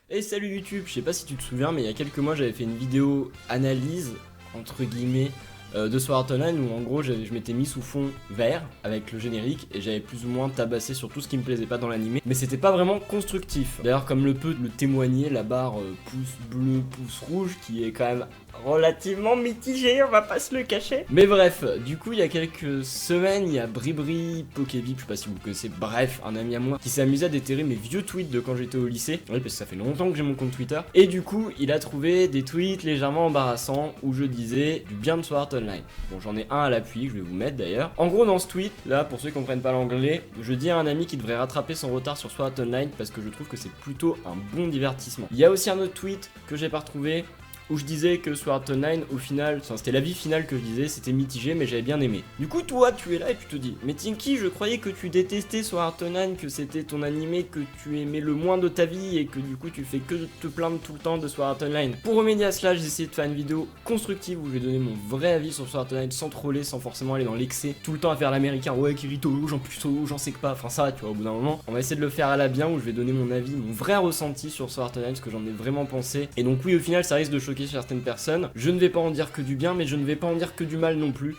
Et salut YouTube, je sais pas si tu te souviens, mais il y a quelques mois j'avais fait une vidéo analyse, entre guillemets, de Sword Art Online où en gros je m'étais mis sous fond vert avec le générique et j'avais plus ou moins tabassé sur tout ce qui me plaisait pas dans l'animé, mais c'était pas vraiment constructif. D'ailleurs, comme le peut le témoigner, la barre pouce bleu, pouce rouge qui est quand même relativement mitigé, on va pas se le cacher. Mais bref, du coup il y a quelques semaines, il y a Bribri, Pokébip, je sais pas si vous le connaissez, bref, un ami à moi qui s'est amusé à déterrer mes vieux tweets de quand j'étais au lycée. Oui, parce que ça fait longtemps que j'ai mon compte Twitter. Et du coup, il a trouvé des tweets légèrement embarrassants où je disais du bien de Sword Art Online. Bon, j'en ai un à l'appui, je vais vous mettre d'ailleurs. En gros, dans ce tweet, là, pour ceux qui comprennent pas l'anglais, je dis à un ami qui devrait rattraper son retard sur Sword Art Online parce que je trouve que c'est plutôt un bon divertissement. Il y a aussi un autre tweet que j'ai pas retrouvé, où je disais que Sword Art Online, au final, c'était l'avis final que je disais, c'était mitigé, mais j'avais bien aimé. Du coup, toi, tu es là et tu te dis, mais Tinky, je croyais que tu détestais Sword Art Online, que c'était ton animé que tu aimais le moins de ta vie, et que du coup, tu fais que te plaindre tout le temps de Sword Art Online. Pour remédier à cela, j'ai essayé de faire une vidéo constructive où je vais donner mon vrai avis sur Sword Art Online sans troller, sans forcément aller dans l'excès, tout le temps à faire l'américain, ouais, Kirito, j'en puceau, j'en sais que pas, enfin ça, tu vois, au bout d'un moment. On va essayer de le faire à la bien, où je vais donner mon avis, mon vrai ressenti sur Sword Art Online, ce que j'en ai vraiment pensé. Et donc, oui, au final, ça risque de choquer certaines personnes. Je ne vais pas en dire que du bien, mais je ne vais pas en dire que du mal non plus.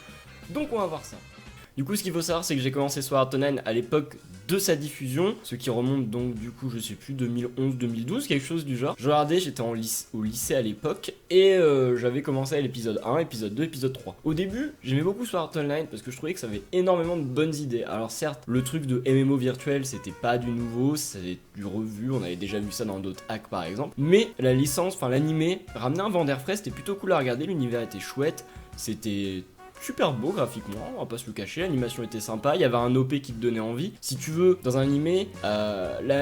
Donc on va voir ça. Du coup, ce qu'il faut savoir, c'est que j'ai commencé Sword Art Online à l'époque de sa diffusion, ce qui remonte donc du coup, je sais plus, 2011-2012, quelque chose du genre. Je regardais, j'étais au lycée à l'époque, et j'avais commencé à l'épisode 1, épisode 2, épisode 3. Au début, j'aimais beaucoup Sword Art Online parce que je trouvais que ça avait énormément de bonnes idées. Alors certes, le truc de MMO virtuel, c'était pas du nouveau, c'était du revu, on avait déjà vu ça dans d'autres hacks par exemple. Mais la licence, enfin l'animé, ramenait un vent d'air frais, c'était plutôt cool à regarder, l'univers était chouette, c'était super beau graphiquement, on va pas se le cacher, l'animation était sympa, il y avait un OP qui te donnait envie. Si tu veux, dans un animé,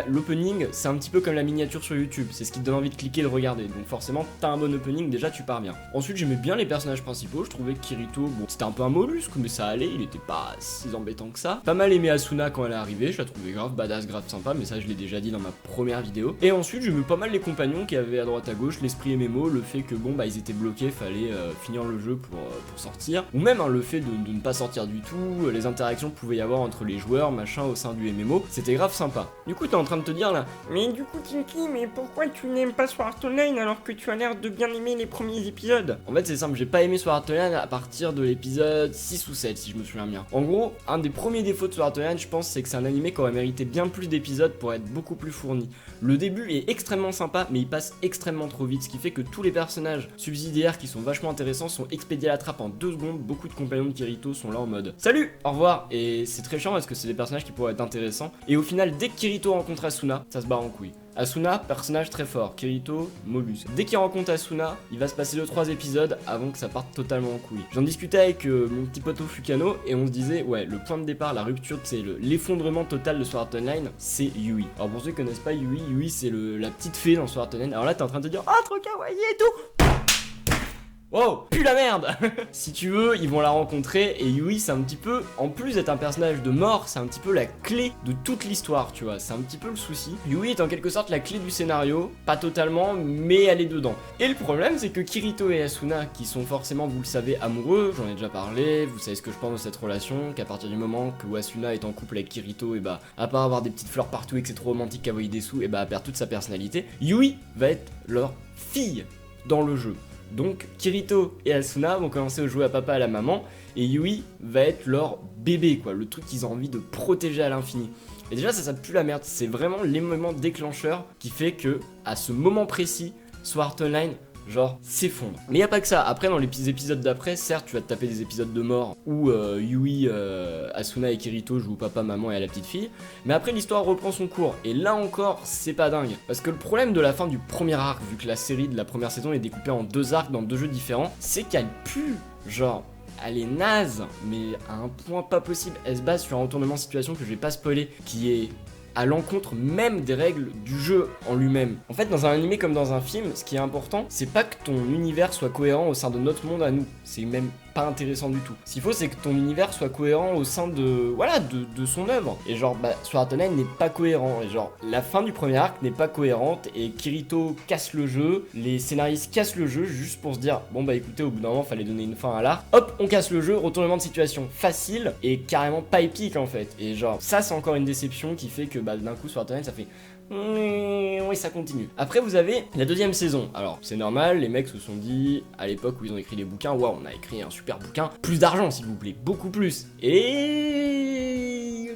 l'opening, c'est un petit peu comme la miniature sur YouTube, c'est ce qui te donne envie de cliquer et de regarder, donc forcément, t'as un bon opening, déjà tu pars bien. Ensuite, j'aimais bien les personnages principaux, je trouvais que Kirito, bon, c'était un peu un mollusque, mais ça allait, il était pas si embêtant que ça. Pas mal aimé Asuna quand elle est arrivée, je la trouvais grave badass, grave sympa, mais ça je l'ai déjà dit dans ma première vidéo. Et ensuite, j'aimais pas mal les compagnons qu'il y avait à droite à gauche, l'esprit MMO, le fait que bon, bah ils étaient bloqués, fallait finir le jeu pour sortir, ou même le fait de ne pas sortir du tout, les interactions qu'il pouvait y avoir entre les joueurs, machin, au sein du MMO, c'était grave sympa. Du coup, t'es en train de te dire là, mais du coup, Tinky, mais pourquoi tu n'aimes pas Sword Art Online alors que tu as l'air de bien aimer les premiers épisodes? En fait, c'est simple, j'ai pas aimé Sword Art Online à partir de l'épisode 6 ou 7, si je me souviens bien. En gros, un des premiers défauts de Sword Art Online, je pense, c'est que c'est un animé qui aurait mérité bien plus d'épisodes pour être beaucoup plus fourni. Le début est extrêmement sympa, mais il passe extrêmement trop vite, ce qui fait que tous les personnages subsidiaires qui sont vachement intéressants sont expédiés à la trappe en 2 secondes. Beaucoup de compagnons de Kirito sont là en mode salut, au revoir, et c'est très chiant parce que c'est des personnages qui pourraient être intéressants. Et au final, dès que Kirito rencontre Asuna, ça se barre en couille. Asuna, personnage très fort, Kirito, mollusque. Dès qu'il rencontre Asuna, il va se passer 2-3 épisodes avant que ça parte totalement en couille. J'en discutais avec mon petit poteau Fukano et on se disait, ouais, le point de départ, la rupture, c'est l'effondrement total de Sword Art Online, c'est Yui. Alors pour ceux qui connaissent pas Yui, Yui c'est la petite fée dans Sword Art Online. Alors là, t'es en train de te dire, ah, trop kawaii et tout. Wow, pue la merde. Si tu veux, ils vont la rencontrer et Yui c'est un petit peu, en plus d'être un personnage de mort, c'est un petit peu la clé de toute l'histoire, tu vois, c'est un petit peu le souci. Yui est en quelque sorte la clé du scénario, pas totalement, mais elle est dedans. Et le problème c'est que Kirito et Asuna, qui sont forcément, vous le savez, amoureux, j'en ai déjà parlé, vous savez ce que je pense de cette relation, qu'à partir du moment que Asuna est en couple avec Kirito, et bah, à part avoir des petites fleurs partout et que c'est trop romantique Kawaii Desu, et bah, elle perd toute sa personnalité, Yui va être leur fille dans le jeu. Donc Kirito et Asuna vont commencer à jouer à papa et à la maman, et Yui va être leur bébé, quoi, le truc qu'ils ont envie de protéger à l'infini. Et déjà ça pue la merde, c'est vraiment l'élément déclencheur qui fait que, à ce moment précis, Sword Art Online, genre, s'effondre. Mais y a pas que ça, après dans les épisodes d'après, certes tu vas te taper des épisodes de mort où Yui, Asuna et Kirito jouent papa, maman et à la petite fille, mais après l'histoire reprend son cours, et là encore c'est pas dingue, parce que le problème de la fin du premier arc, vu que la série de la première saison est découpée en 2 arcs dans 2 jeux différents, c'est qu'elle pue, genre, elle est naze, mais à un point pas possible. Elle se base sur un retournement de situation que je vais pas spoiler, qui est à l'encontre même des règles du jeu en lui-même. En fait, dans un animé comme dans un film, ce qui est important, c'est pas que ton univers soit cohérent au sein de notre monde à nous. C'est même pas intéressant du tout. Ce qu'il faut, c'est que ton univers soit cohérent au sein de son œuvre. Et genre, bah, Sword Art Online n'est pas cohérent. Et genre, la fin du premier arc n'est pas cohérente et Kirito casse le jeu, les scénaristes cassent le jeu juste pour se dire, bon bah écoutez, au bout d'un moment, fallait donner une fin à l'arc. Hop, on casse le jeu, retournement de situation facile et carrément pas épique en fait. Et genre, ça c'est encore une déception qui fait que bah d'un coup Sword Art Online ça fait oui, ça continue. Après, vous avez la deuxième saison. Alors, c'est normal, les mecs se sont dit, à l'époque où ils ont écrit les bouquins, waouh, on a écrit un super bouquin, plus d'argent s'il vous plaît, beaucoup plus. Et...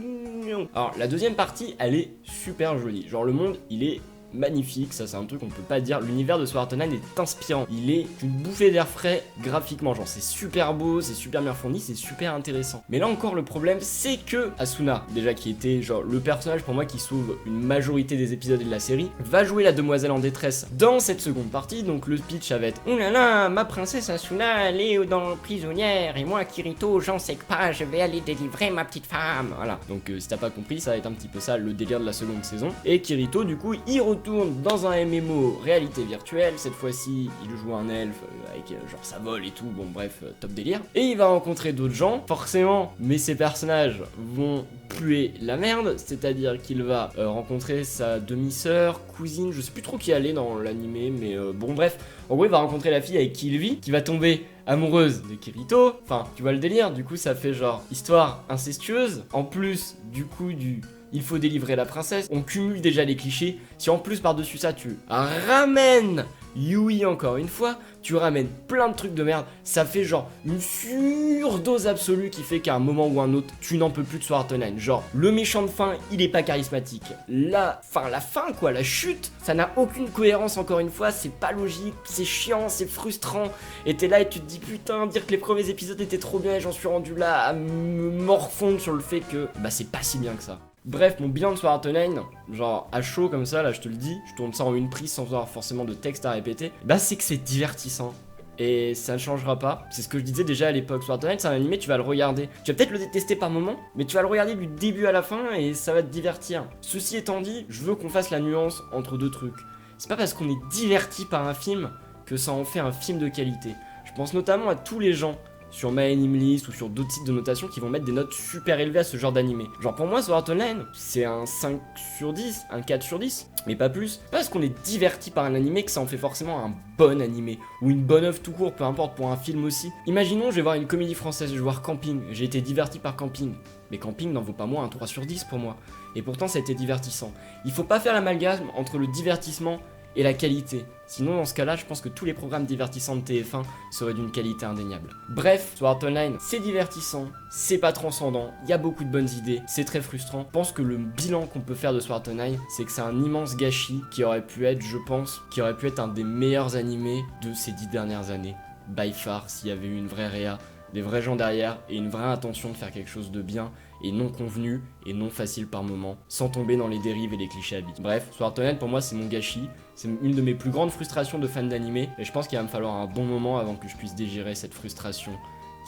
Alors, la deuxième partie, elle est super jolie. Genre, le monde, il est magnifique, ça c'est un truc qu'on peut pas dire. L'univers de Sword Art Online est inspirant. Il est une bouffée d'air frais graphiquement. Genre c'est super beau, c'est super bien fourni, c'est super intéressant. Mais là encore le problème c'est que Asuna, déjà qui était genre le personnage pour moi qui sauve une majorité des épisodes de la série, va jouer la demoiselle en détresse dans cette seconde partie. Donc le speech ça va être oh là là, ma princesse Asuna elle est dans prisonnière et moi Kirito j'en sais que pas, je vais aller délivrer ma petite femme. Voilà. Donc si t'as pas compris, ça va être un petit peu ça le délire de la seconde saison. Et Kirito du coup il retourne dans un MMO réalité virtuelle. Cette fois-ci il joue un elfe avec genre ça vole et tout, bon bref, top délire. Et il va rencontrer d'autres gens forcément, mais ces personnages vont puer la merde, c'est-à-dire qu'il va rencontrer sa demi-sœur, cousine, je sais plus trop qui allait dans l'animé, mais bon bref, en gros il va rencontrer la fille avec qui il vit, qui va tomber amoureuse de Kirito. Enfin tu vois le délire, du coup ça fait genre histoire incestueuse, en plus du coup du il faut délivrer la princesse, on cumule déjà les clichés. Si en plus par-dessus ça tu ramènes Yui encore une fois, tu ramènes plein de trucs de merde, ça fait genre une surdose absolue qui fait qu'à un moment ou un autre, tu n'en peux plus de Sword Art Online. Genre, le méchant de fin, il est pas charismatique. La fin quoi, la chute, ça n'a aucune cohérence encore une fois, c'est pas logique, c'est chiant, c'est frustrant. Et t'es là et tu te dis putain, dire que les premiers épisodes étaient trop bien et j'en suis rendu là à me morfondre sur le fait que bah c'est pas si bien que ça. Bref, mon bilan de Sword Art Online, genre à chaud comme ça, là je te le dis, je tourne ça en une prise sans avoir forcément de texte à répéter, bah c'est que c'est divertissant. Et ça ne changera pas. C'est ce que je disais déjà à l'époque. Sword Art Online, c'est un animé, tu vas le regarder. Tu vas peut-être le détester par moment, mais tu vas le regarder du début à la fin et ça va te divertir. Ceci étant dit, je veux qu'on fasse la nuance entre deux trucs. C'est pas parce qu'on est diverti par un film que ça en fait un film de qualité. Je pense notamment à tous les gens sur MyAnimeList ou sur d'autres sites de notation qui vont mettre des notes super élevées à ce genre d'animé. Genre pour moi Sword Art Online, c'est un 5 sur 10, un 4 sur 10, mais pas plus. Pas parce qu'on est diverti par un animé que ça en fait forcément un bon animé, ou une bonne œuvre tout court, peu importe, pour un film aussi. Imaginons, je vais voir une comédie française, je vais voir Camping, j'ai été diverti par Camping, mais Camping n'en vaut pas moins un 3 sur 10 pour moi. Et pourtant ça a été divertissant. Il faut pas faire l'amalgame entre le divertissement et la qualité. Sinon, dans ce cas-là, je pense que tous les programmes divertissants de TF1 seraient d'une qualité indéniable. Bref, Sword Art Online, c'est divertissant, c'est pas transcendant, il y a beaucoup de bonnes idées, c'est très frustrant. Je pense que le bilan qu'on peut faire de Sword Art Online, c'est que c'est un immense gâchis qui aurait pu être, je pense, qui aurait pu être un des meilleurs animés de ces 10 dernières années. By far, s'il y avait eu une vraie réa, des vrais gens derrière et une vraie intention de faire quelque chose de bien et non convenu et non facile par moment, sans tomber dans les dérives et les clichés habituels. Bref, Sword Art Online pour moi c'est mon gâchis, c'est une de mes plus grandes frustrations de fan d'animé et je pense qu'il va me falloir un bon moment avant que je puisse digérer cette frustration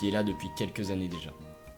qui est là depuis quelques années déjà.